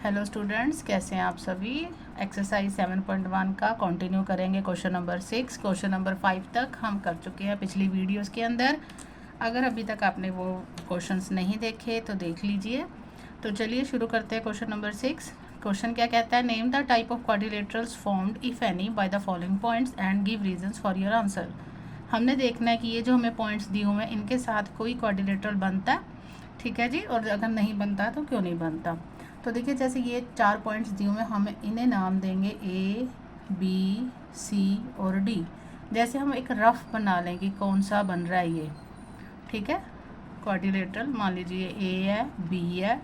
Hello students, कैसे हैं आप सभी। एक्सरसाइज 7.1 का कंटिन्यू करेंगे। क्वेश्चन नंबर 6, क्वेश्चन नंबर 5 तक हम कर चुके हैं पिछली वीडियोस के अंदर। अगर अभी तक आपने वो क्वेश्चंस नहीं देखे तो देख लीजिए। तो चलिए शुरू करते हैं क्वेश्चन नंबर 6। क्वेश्चन क्या कहता है, name the type of quadrilaterals formed if any by the following points and give reasons for your answer. हमने देखना है कि ये जो हमें पॉइंट्स दिए हुए हैं इनके साथ कोई क्वाड्रिलेटरल बनता है, ठीक है जी, और अगर नहीं बनता तो क्यों नहीं बनता। तो देखिए, जैसे ये 4 पॉइंट्स दिए हुए, हम इन्हें नाम देंगे ए, बी, सी और डी। जैसे हम एक रफ बना लें कि कौन सा बन रहा है ये, ठीक है। क्वाड्रिलेटरल मान लीजिए ए है, बी है,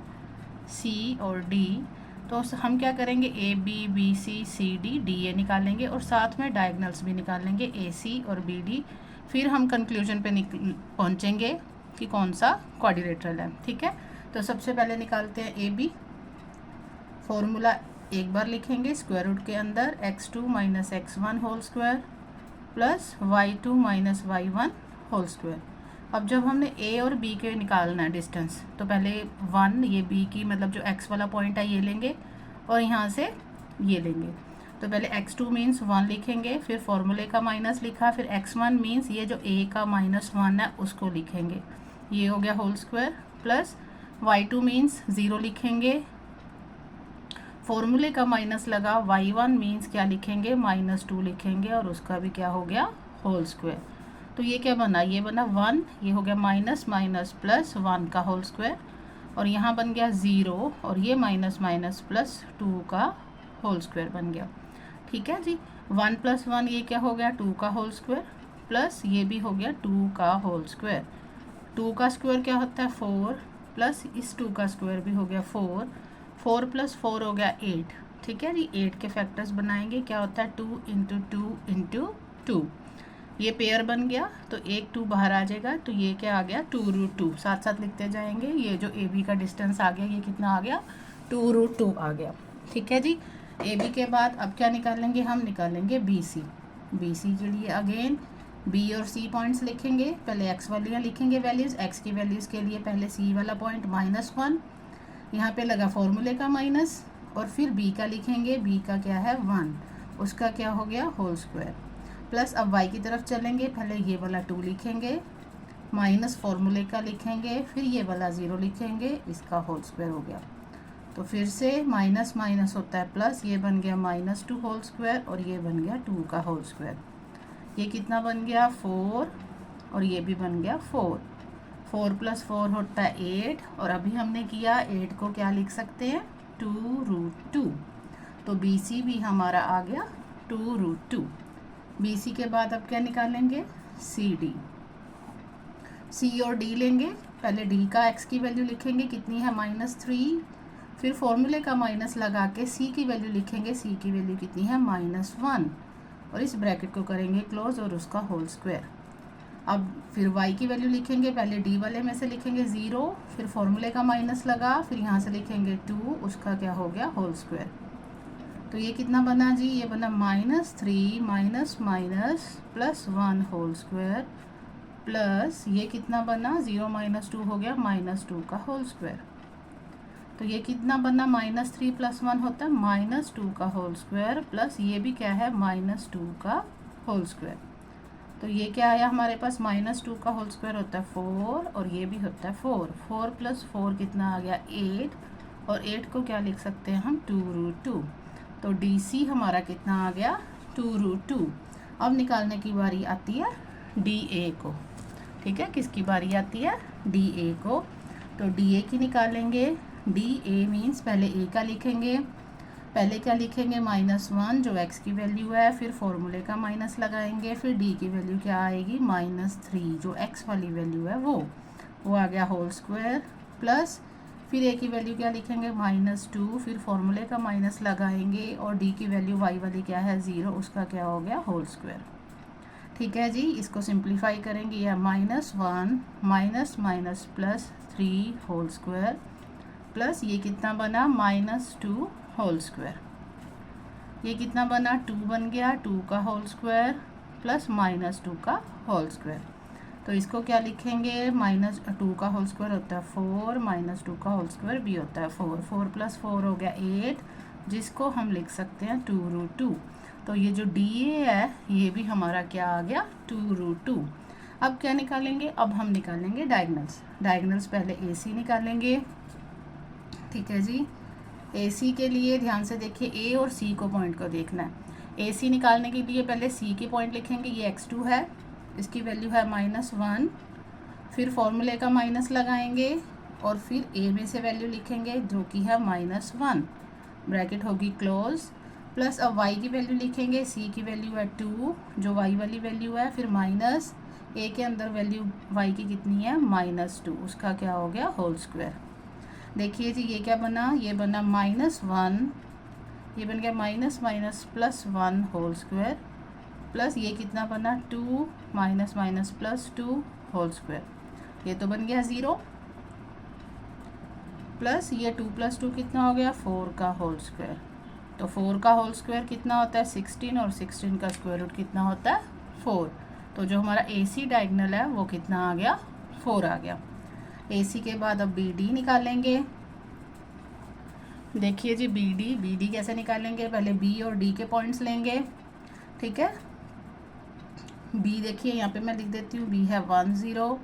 सी और डी। तो हम क्या करेंगे, A B C C D A निकालेंगे और साथ में डायगनल्स भी निकालेंगे, ए सी और बी डी। फिर हम कंक्लूजन पे पहुँचेंगे कि कौन सा क्वाड्रिलेटरल है, ठीक है। तो सबसे पहले निकालते हैं ए बी। फॉर्मूला एक बार लिखेंगे स्क्वायर रूट के अंदर, x2 minus x1 whole square plus y2 minus y1 whole square. अब जब हमने a और b के निकालना है डिस्टेंस, तो पहले 1 ये b की मतलब जो x वाला पॉइंट है ये लेंगे और यहाँ से ये लेंगे। तो पहले x2 मीन्स 1 लिखेंगे, फिर फॉर्मूले का माइनस लिखा, फिर x1 मीन्स ये जो a का -1 है उसको लिखेंगे, ये हो गया whole square, plus y2 means 0 लिखेंगे, फॉर्मूले का माइनस लगा, y1 मीन्स क्या लिखेंगे, -2 लिखेंगे और उसका भी क्या हो गया, होल स्क्वायर। तो ये क्या बना, ये बना 1, ये हो गया माइनस माइनस प्लस 1 का होल स्क्वायर, और यहाँ बन गया 0 और ये माइनस माइनस प्लस 2 का होल स्क्वायर बन गया, ठीक है जी। 1 + 1 ये क्या हो गया, 2 का होल स्क्वायर, प्लस ये भी हो गया 2 का होल स्क्वायर। 2 का स्क्वायर क्या होता है 4, प्लस इस 2 का स्क्वायर भी हो गया 4, 4 + 4 हो गया 8, ठीक है जी। 8 के फैक्टर्स बनाएंगे, क्या होता है 2 × 2 × 2, ये पेयर बन गया, तो एक 2 बाहर आ जाएगा, तो ये क्या आ गया 2√2। साथ साथ लिखते जाएंगे, ये जो ए बी का डिस्टेंस आ गया ये कितना आ गया 2√2 आ गया, ठीक है जी। ए बी के बाद अब क्या निकालेंगे, हम निकालेंगे बी सी। बी सी के लिए अगेन बी और सी पॉइंट्स लिखेंगे, पहले एक्स वालियाँ लिखेंगे वैल्यूज़, एक्स की वैल्यूज़ के लिए पहले सी वाला पॉइंट -1, यहाँ पे लगा फॉर्मूले का माइनस, और फिर b का लिखेंगे, b का क्या है 1, उसका क्या हो गया होल स्क्वायर, प्लस अब y की तरफ चलेंगे, पहले ये वाला 2 लिखेंगे, माइनस फॉर्मूले का लिखेंगे, फिर ये वाला 0 लिखेंगे, इसका होल स्क्वायर हो गया। तो फिर से माइनस माइनस होता है प्लस, ये बन गया -2 होल स्क्वायर और ये बन गया 2 का होल स्क्वायर। ये कितना बन गया 4 और ये भी बन गया 4, 4 + 4 होता है 8, और अभी हमने किया 8 को क्या लिख सकते हैं 2√2। तो BC भी हमारा आ गया 2√2। BC के बाद अब क्या निकालेंगे CD। C और D लेंगे, पहले D का x की वैल्यू लिखेंगे, कितनी है -3, फिर फॉर्मूले का माइनस लगा के C की वैल्यू लिखेंगे, C की वैल्यू कितनी है -1, और इस ब्रैकेट को करेंगे क्लोज और उसका होल स्क्वायर। अब फिर y की वैल्यू लिखेंगे, पहले d वाले में से लिखेंगे 0, फिर फॉर्मूले का माइनस लगा, फिर यहाँ से लिखेंगे 2, उसका क्या हो गया होल स्क्वायर। तो ये कितना बना जी, ये बना -3 minus minus plus 1 whole square, plus ये कितना बना 0 - 2 हो गया -2 का होल स्क्वायर। तो ये कितना बना -3 + 1 होता है -2 का होल स्क्वायर, प्लस ये भी क्या है -2 का होल स्क्वायर। तो ये क्या आया हमारे पास -2 का होल स्क्वायर होता है 4, और ये भी होता है 4, 4 + 4 कितना आ गया 8, और 8 को क्या लिख सकते हैं हम 2√2। तो DC हमारा कितना आ गया 2√2। अब निकालने की बारी आती है DA को, ठीक है, किसकी बारी आती है DA को। तो DA की निकालेंगे, DA मीन्स पहले A का लिखेंगे, पहले क्या लिखेंगे -1 जो x की वैल्यू है, फिर फॉर्मूले का माइनस लगाएंगे, फिर d की वैल्यू क्या आएगी -3 जो x वाली वैल्यू है वो आ गया होल स्क्वायर, प्लस फिर a की वैल्यू क्या लिखेंगे -2, फिर फॉर्मूले का माइनस लगाएंगे, और d की वैल्यू y वाली क्या है 0, उसका क्या हो गया होल स्क्वायर, ठीक है जी। इसको सिंप्लीफाई करेंगे, यह -1 minus minus plus 3 whole square, plus ये कितना बना -2 होल स्क्वायर, ये कितना बना 2 बन गया 2 का होल स्क्वायर प्लस -2 का होल स्क्वायर। तो इसको क्या लिखेंगे, -2 का होल स्क्वायर होता है 4, -2 का होल स्क्वायर भी होता है 4, 4 + 4 हो गया 8, जिसको हम लिख सकते हैं 2√2। तो ये जो DA है ये भी हमारा क्या आ गया 2√2। अब क्या निकालेंगे, अब हम निकालेंगे डायगनल्स। डायगनल्स पहले AC निकालेंगे, ठीक है जी। AC के लिए ध्यान से देखिए, A और C को पॉइंट को देखना है। AC निकालने के लिए पहले C के पॉइंट लिखेंगे, ये x2 है, इसकी वैल्यू है -1, फिर फॉर्मूले का माइनस लगाएंगे और फिर A में से वैल्यू लिखेंगे जो कि है -1, ब्रैकेट होगी क्लोज, प्लस अब y की वैल्यू लिखेंगे, C की वैल्यू है 2 जो y वाली वैल्यू है, फिर माइनस A के अंदर वैल्यू y की कितनी है -2, उसका क्या हो गया होल स्क्वायर। देखिए जी ये क्या बना, ये बना -1, ये बन गया -+1 होल स्क्वायर, प्लस ये कितना बना 2 -+2 होल स्क्वायर, ये तो बन गया 0, प्लस ये 2 + 2 कितना हो गया 4 का होल स्क्वायर। तो 4 का होल स्क्वायर कितना होता है 16, और 16 का स्क्वायर रूट कितना होता है 4। तो जो हमारा AC डायगोनल है वो कितना आ गया 4 आ गया। AC के बाद अब BD निकालेंगे। देखिए जी BD कैसे निकालेंगे, पहले B और D के पॉइंट्स लेंगे, ठीक है। B देखिए यहाँ पे मैं लिख देती हूँ, B है 1 0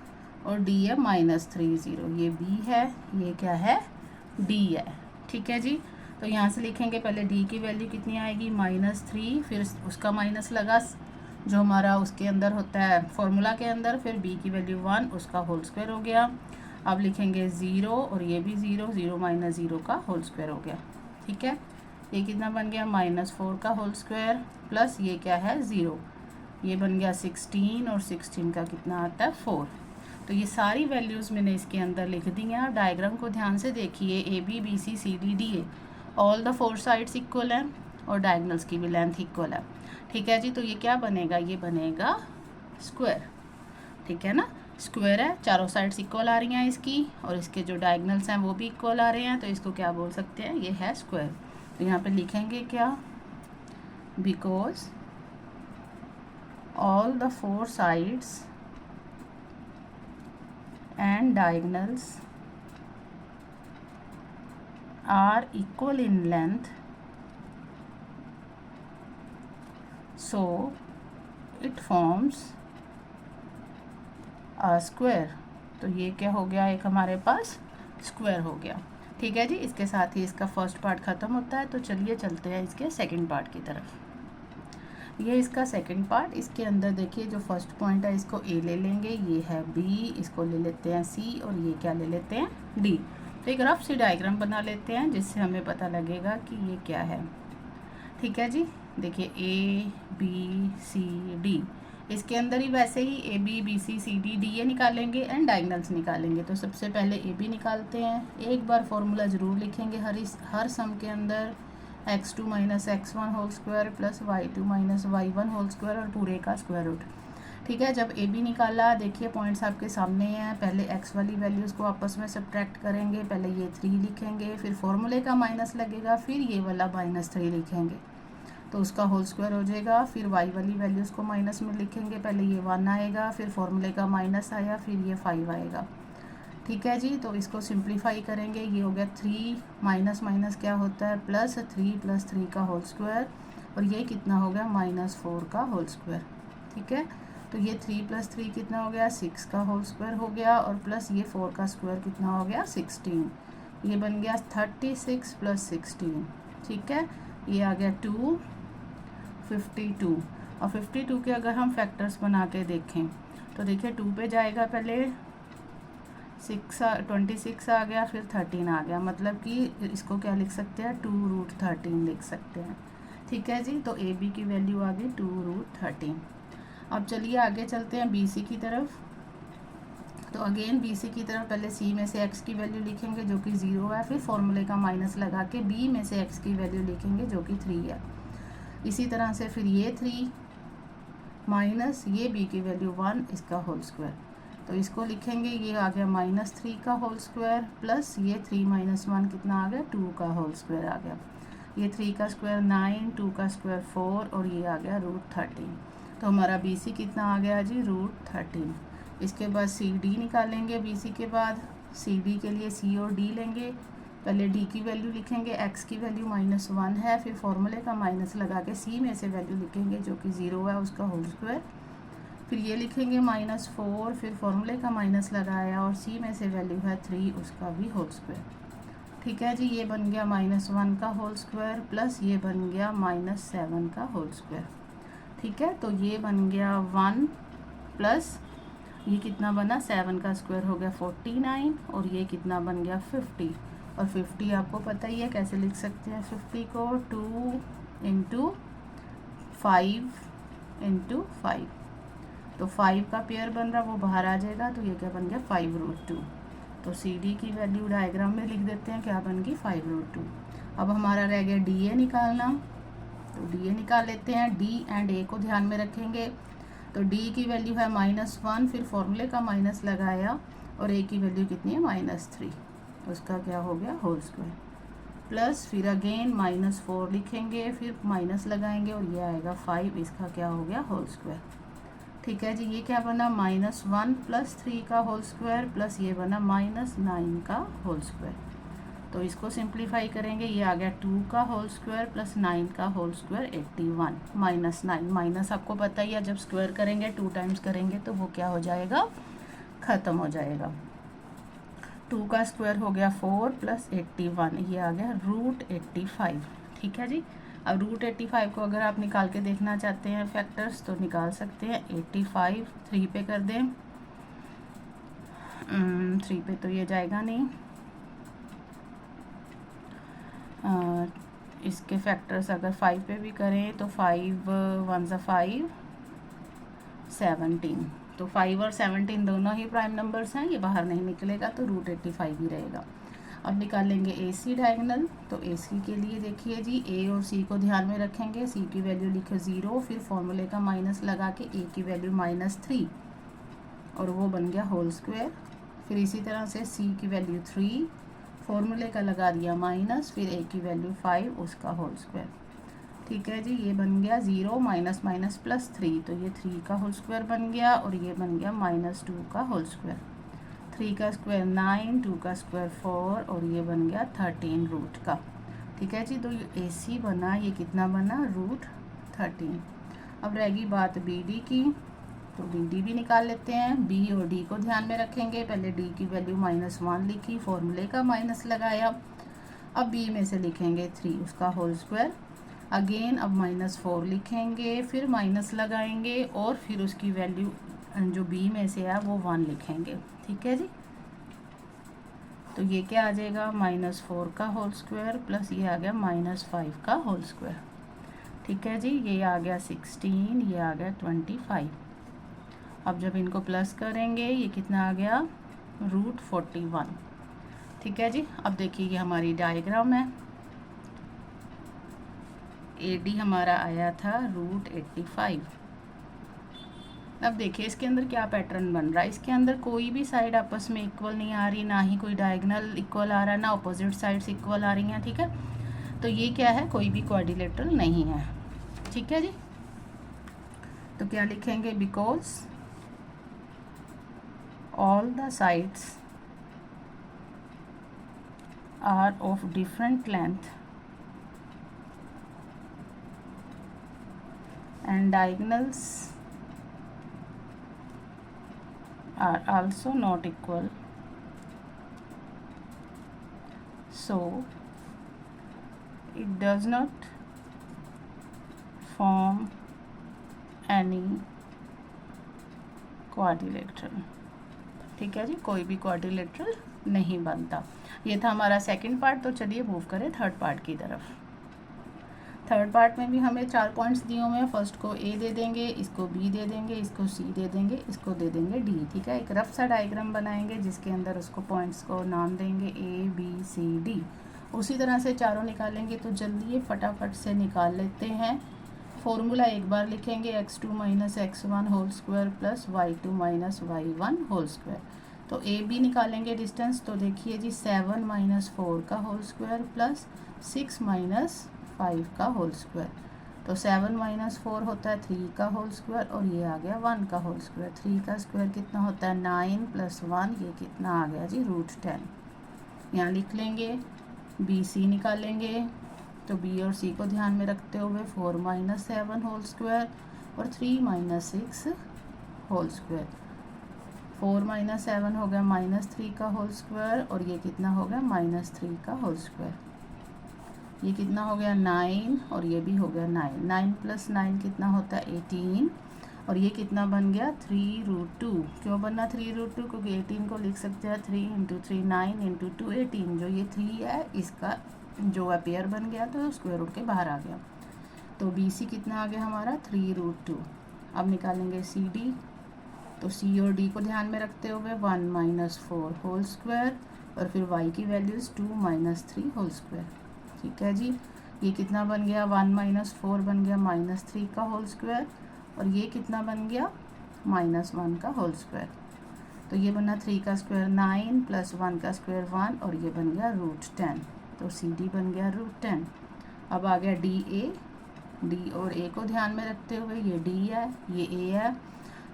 और D है -3 0, ये B है, ये क्या है D है, ठीक है जी। तो यहाँ से लिखेंगे पहले D की वैल्यू कितनी आएगी -3, फिर उसका माइनस लगा जो हमारा उसके अंदर होता है फॉर्मूला के अंदर, फिर B की वैल्यू 1, उसका होल स्क्वायर हो गया। अब लिखेंगे 0 और ये भी 0, 0 - 0 का होल स्क्वायर हो गया, ठीक है। ये कितना बन गया -4 का होल स्क्वायर, प्लस ये क्या है 0, ये बन गया 16, और 16 का कितना आता है 4। तो ये सारी वैल्यूज़ मैंने इसके अंदर लिख दी हैं। डायग्राम को ध्यान से देखिए, AB BC CD DA all the 4 sides equal हैं और डायगनल्स की भी लेंथ इक्वल है, ठीक है जी। तो ये क्या बनेगा, ये बनेगा स्क्वायर, ठीक है ना, स्क्वायर है, चारों साइड्स इक्वल आ रही हैं इसकी, और इसके जो डायगनल्स हैं वो भी इक्वल आ रहे हैं, तो इसको क्या बोल सकते हैं, ये है स्क्वायर। तो यहाँ पे लिखेंगे क्या, because all the 4 sides and diagonals are equal in length, so it forms a square। तो ये क्या हो गया, एक हमारे पास स्क्वायर हो गया, ठीक है जी। इसके साथ ही इसका फर्स्ट पार्ट ख़त्म होता है। तो चलिए चलते हैं इसके सेकंड पार्ट की तरफ। ये इसका सेकंड पार्ट, इसके अंदर देखिए जो फर्स्ट पॉइंट है इसको A ले लेंगे, ये है B, इसको ले लेते हैं C, और ये क्या ले लेते हैं D। तो एक रफ सी डायग्राम बना लेते हैं जिससे हमें पता लगेगा कि ये क्या है, ठीक है जी। देखिए A B C D, इसके अंदर ही वैसे ही A B B C C D D A निकालेंगे एंड डायगनल्स निकालेंगे। तो सबसे पहले A B निकालते हैं। एक बार फॉर्मूला ज़रूर लिखेंगे हर सम के अंदर, x2 - x1 whole square plus y2 - y1 whole square और पूरे का स्क्वायर रूट, ठीक है। जब AB निकाला, देखिए पॉइंट्स आपके सामने हैं, पहले x वाली वैल्यूज़ को आपस में सब्ट्रैक्ट करेंगे, पहले ये 3 लिखेंगे, फिर फॉर्मूले का माइनस लगेगा, फिर ये वाला -3 लिखेंगे तो उसका होल स्क्वायर हो जाएगा। फिर y वाली वैल्यूज़ को माइनस में लिखेंगे, पहले ये 1 आएगा, फिर फॉर्मूले का माइनस आया, फिर ये 5 आएगा, ठीक है जी। तो इसको सिंप्लीफाई करेंगे, ये हो गया 3 माइनस क्या होता है +3 + 3 का होल स्क्वायर, और ये कितना हो गया -4 का होल स्क्वायर, ठीक है। तो ये 3 + 3 कितना हो गया 6 का होल स्क्वायर हो गया, और प्लस ये 4 का स्क्वायर कितना हो गया 16, ये बन गया 36 + 16, ठीक है। ये आ गया 252, और 52 के अगर हम फैक्टर्स बना के देखें तो देखिए 2 पे जाएगा, पहले 26 आ गया, फिर 13 आ गया, मतलब कि इसको क्या लिख सकते हैं 2√13 लिख सकते हैं, ठीक है जी। तो AB की वैल्यू आ गई 2√13। अब चलिए आगे चलते हैं BC की तरफ। तो अगेन BC की तरफ पहले C में से x की वैल्यू लिखेंगे जो कि 0 है, फिर फॉर्मूले का माइनस लगा के B में से x की वैल्यू लिखेंगे जो कि 3 है। इसी तरह से फिर ये 3 माइनस ये B की वैल्यू 1, इसका होल स्क्वायर, तो इसको लिखेंगे, ये आ गया -3 का होल स्क्वायर, प्लस ये 3 - 1 कितना आ गया 2 का होल स्क्वायर आ गया, ये 3 का स्क्वायर 9, 2 का स्क्वायर 4, और ये आ गया √13। तो हमारा BC कितना आ गया जी √13। इसके बाद सी डी निकालेंगे, बी सी के बाद सी डी के लिए सी और डी लेंगे। पहले डी की वैल्यू लिखेंगे, एक्स की वैल्यू -1 है, फिर फॉर्मूले का माइनस लगा के सी में से वैल्यू लिखेंगे जो कि 0 है, उसका होल स्क्वायर। फिर ये लिखेंगे -4, फिर फॉर्मूले का माइनस लगाया और सी में से वैल्यू है 3, उसका भी होल स्क्वायर। ठीक है जी, ये बन गया -1 का होल स्क्वायर प्लस ये बन गया -7 का होल स्क्वायर। ठीक है, तो ये बन गया 1 प्लस ये कितना बना, 7 का स्क्वायर हो गया 49 और ये कितना बन गया 50। और 50 आपको पता ही है कैसे लिख सकते हैं 50 को, 2 × 5 × 5। तो 5 का पेयर बन रहा वो बाहर आ जाएगा, तो ये क्या बन गया 5√2। तो सी डी की वैल्यू डायग्राम में लिख देते हैं, क्या बन गई 5√2। अब हमारा रह गया डी ए निकालना, तो डी ए निकाल लेते हैं। डी एंड ए को ध्यान में रखेंगे, तो डी की वैल्यू है -1, फिर फॉर्मूले का माइनस लगाया और ए की वैल्यू कितनी है -3, उसका क्या हो गया होल स्क्वायर प्लस फिर अगेन -4 लिखेंगे, फिर माइनस लगाएंगे और ये आएगा 5, इसका क्या हो गया होल स्क्वायर। ठीक है जी, ये क्या बना -1 प्लस 3 का होल स्क्वायर प्लस ये बना -9 का होल स्क्वायर। तो इसको सिंप्लीफाई करेंगे, ये आ गया 2 का होल स्क्वायर प्लस 9 का होल स्क्वायर 81 -9। माइनस आपको पता ही है, जब स्क्वायर करेंगे 2 टाइम्स करेंगे तो वो क्या हो जाएगा, ख़त्म हो जाएगा। 2 का स्क्वायर हो गया 4 प्लस 81, ये आ गया √85। ठीक है जी, अब √85 को अगर आप निकाल के देखना चाहते हैं फैक्टर्स तो निकाल सकते हैं। 85 3 पे कर दें, 3 पे तो ये जाएगा नहीं। इसके फैक्टर्स अगर 5 पे भी करें तो 5 1 ज़ा 5 17, तो 5 और 17 दोनों ही प्राइम नंबर्स हैं, ये बाहर नहीं निकलेगा तो √85 ही रहेगा। अब निकालेंगे ए सी डायगोनल, तो ए सी के लिए देखिए जी, ए और सी को ध्यान में रखेंगे। सी की वैल्यू लिखे 0, फिर फॉर्मूले का माइनस लगा के ए की वैल्यू -3 और वो बन गया होल स्क्वायर। फिर इसी तरह से सी की वैल्यू 3, फॉर्मूले का लगा दिया माइनस, फिर ए की वैल्यू 5, उसका होल स्क्वायर। ठीक है जी, ये बन गया 0 -+ 3, तो ये 3 का होल स्क्वायर बन गया और ये बन गया -2 का होल स्क्वायर। 3 का स्क्वायर 9, 2 का स्क्वायर 4 और ये बन गया 13 रूट का। ठीक है जी, तो ये ए सी बना, ये कितना बना √13। अब रहेगी बात बी डी की, तो बी डी भी निकाल लेते हैं। बी और डी को ध्यान में रखेंगे, पहले डी की वैल्यू -1 लिखी, फॉर्मूले का माइनस लगाया। अब बी में से लिखेंगे 3, उसका होल स्क्वायर। अगेन अब -4 लिखेंगे, फिर माइनस लगाएंगे और फिर उसकी वैल्यू जो बी में से है वो 1 लिखेंगे। ठीक है जी, तो ये क्या आ जाएगा -4 का होल स्क्वायर प्लस ये आ गया -5 का होल स्क्वायर। ठीक है जी, ये आ गया 16, ये आ गया 25। अब जब इनको प्लस करेंगे ये कितना आ गया √41। ठीक है जी, अब देखिए ये हमारी डायग्राम है। ए डी हमारा आया था √85। अब देखिए इसके अंदर क्या पैटर्न बन रहा है, इसके अंदर कोई भी साइड आपस में इक्वल नहीं आ रही, ना ही कोई डायगोनल इक्वल आ रहा है, ना अपोजिट साइड्स इक्वल आ रही हैं। ठीक है, तो ये क्या है, कोई भी क्वाड्रिलेटरल नहीं है। ठीक है जी, तो क्या लिखेंगे, because all the sides are of different length and diagonals are also not equal, so it does not form any quadrilateral। ठीक है जी, कोई भी क्वाड्रिलेटरल नहीं बनता। ये था हमारा सेकंड पार्ट, तो चलिए मूव करें थर्ड पार्ट की तरफ। थर्ड पार्ट में भी हमें 4 पॉइंट्स दिए हुए हैं। फर्स्ट को ए दे देंगे, इसको बी दे देंगे, इसको सी दे देंगे, इसको दे देंगे डी। ठीक है, एक रफ सा डायग्राम बनाएंगे जिसके अंदर उसको पॉइंट्स को नाम देंगे ए बी सी डी। उसी तरह से चारों निकालेंगे, तो जल्दी ये फटाफट से निकाल लेते हैं। फॉर्मूला एक बार लिखेंगे, x2 - x1 whole square plus y2 - y1 whole square. तो ए बी निकालेंगे डिस्टेंस, तो देखिए जी 7 - 4 का होल स्क्वायर प्लस 6 - 5 का होल स्क्वायर। तो 7 माइनस 4 होता है 3 का होल स्क्वायर और ये आ गया 1 का होल स्क्वायर। 3 का स्क्वायर कितना होता है 9 प्लस 1, ये कितना आ गया जी √10। यहाँ लिख लेंगे, बी सी निकालेंगे। तो बी और सी को ध्यान में रखते हुए 4 माइनस 7 होल स्क्वायर और 3 माइनस 6 होल स्क्वायर। 4 माइनस 7 हो गया -3 का होल स्क्वायर और ये कितना हो गया -3 का होल स्क्वायर। ये कितना हो गया 9 और ये भी हो गया 9। 9 प्लस 9 कितना होता है 18 और ये कितना बन गया 3√2। क्यों बनना 3√2? क्योंकि 18 को लिख सकते हैं 3 × 3 9 × 2 18। जो ये 3 है इसका जो है पेयर बन गया तो स्क्वायर रूट के बाहर आ गया। तो बी सी कितना आ गया हमारा 3√2। अब निकालेंगे सी डी। तो सी और डी को ध्यान में रखते हुए 1 माइनस 4 होल स्क्वायर और फिर वाई की वैल्यूज़ 2 माइनस 3 होल स्क्वायर। ठीक है जी, ये कितना बन गया 1 माइनस 4 बन गया -3 का होल स्क्वायर और ये कितना बन गया -1 का होल स्क्वायर। तो ये बना 3 का स्क्वायर 9 प्लस 1 का स्क्वायर 1 और ये बन गया √10। तो सी डी बन गया √10। अब आ गया डी ए। डी और ए को ध्यान में रखते हुए ये डी है ये ए है,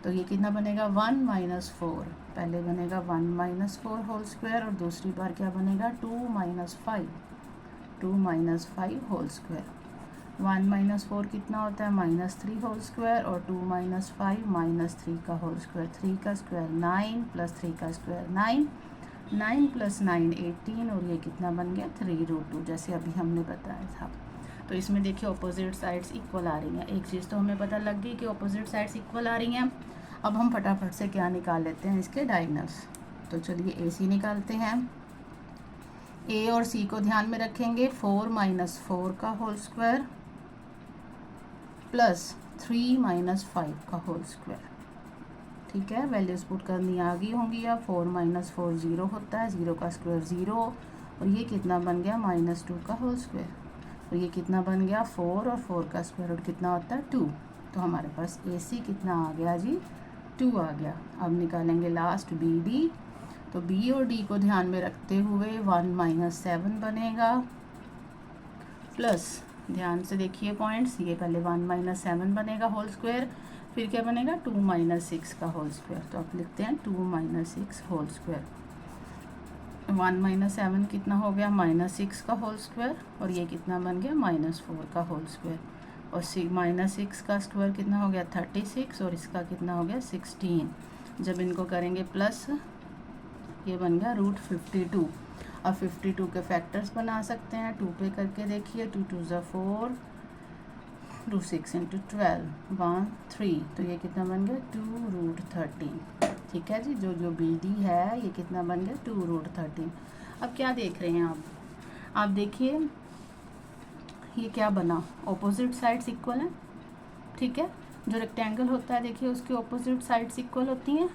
तो ये कितना बनेगा 1 माइनस 4। पहले बनेगा 1 माइनस 4 होल स्क्वायर और दूसरी बार क्या बनेगा 2 माइनस 5 होल स्क्वायर। 1 माइनस 4 कितना होता है -3 होल स्क्वायर और 2 माइनस 5 -3 का होल स्क्वायर। 3 का स्क्वायर 9 प्लस 3 का स्क्वायर 9, 9 प्लस 9 18 और ये कितना बन गया 3√2 जैसे अभी हमने बताया था। तो इसमें देखिए ऑपोजिट साइड्स इक्वल आ रही हैं। एक चीज़ तो हमें पता लग गई कि ऑपोजिट साइड्स इक्वल आ रही हैं। अब हम फटाफट से क्या निकाल लेते हैं इसके डायगोनल्स। तो चलिए ए सी निकालते हैं। ए और सी को ध्यान में रखेंगे 4 माइनस 4 का होल स्क्वायर प्लस 3 माइनस 5 का होल स्क्वायर। ठीक है, वैल्यूज पुट करनी आ गई होंगी। अब 4 माइनस 4 0 होता है, 0 का स्क्वायर 0 और ये कितना बन गया -2 का होल स्क्वायर और ये कितना बन गया 4 और 4 का स्क्वायर रूट कितना होता है 2। तो हमारे पास ए सी कितना आ गया जी 2 आ गया। अब निकालेंगे लास्ट बी डी। तो बी और डी को ध्यान में रखते हुए 1 माइनस 7 बनेगा प्लस, ध्यान से देखिए पॉइंट्स, ये पहले 1 माइनस 7 बनेगा होल स्क्वायर, फिर क्या बनेगा 2 माइनस 6 का होल स्क्वायर। तो आप लिखते हैं 2 माइनस 6 होल स्क्वायर। 1 माइनस 7 कितना हो गया -6 का होल स्क्वायर और ये कितना बन गया -4 का होल स्क्वायर और -6 का स्क्वायर कितना हो गया 36 और इसका कितना हो गया 16। जब इनको करेंगे प्लस ये बन गया √52। अब 52 के फैक्टर्स बना सकते हैं। 2 पे करके देखिए 2 2 ज़ा 4, 2 6 × 12 1 3। तो ये कितना बन गया 2√13। ठीक है जी, जो बी डी है ये कितना बन गया 2√13। अब क्या देख रहे हैं आप देखिए ये क्या बना, ऑपोजिट साइड्स इक्वल हैं। ठीक है, जो रेक्टेंगल होता है देखिए उसके ऑपोजिट साइड्स इक्वल होती हैं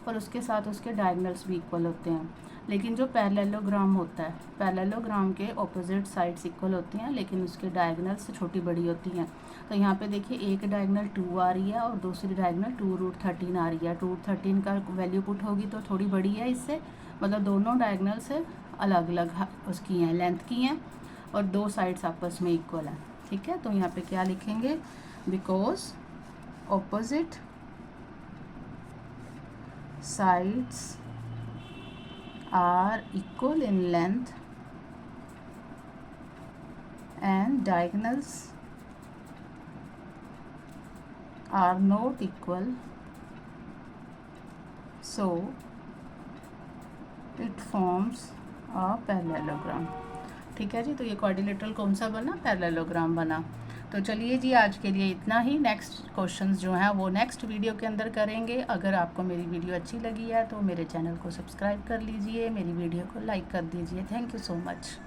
और उसके साथ उसके डायगोनल्स भी इक्वल होते हैं। लेकिन जो पैरेललोग्राम होता है, पैरेललोग्राम के ऑपोजिट साइड्स इक्वल होती हैं लेकिन उसके डायगोनल्स छोटी बड़ी होती हैं। तो यहाँ पे देखिए एक डायगोनल 2 आ रही है और दूसरी डायगोनल 2√13 आ रही है। 2√13 का वैल्यू पुट होगी तो थोड़ी बड़ी है इससे, मतलब दोनों डायगोनल से अलग अलग उसकी हैं, लेंथ की हैं और दो साइड्स आपस में इक्वल हैं। ठीक है, तो यहाँ पे क्या लिखेंगे, because opposite sides are equal in length and diagonals are not equal, so it forms a parallelogram। ठीक है जी, तो ये क्वाड्रिलेटरल कौन सा बना, पैरेललोग्राम बना। तो चलिए जी आज के लिए इतना ही। नेक्स्ट क्वेश्चंस जो हैं वो नेक्स्ट वीडियो के अंदर करेंगे। अगर आपको मेरी वीडियो अच्छी लगी है तो मेरे चैनल को सब्सक्राइब कर लीजिए, मेरी वीडियो को लाइक कर दीजिए। Thank you so much.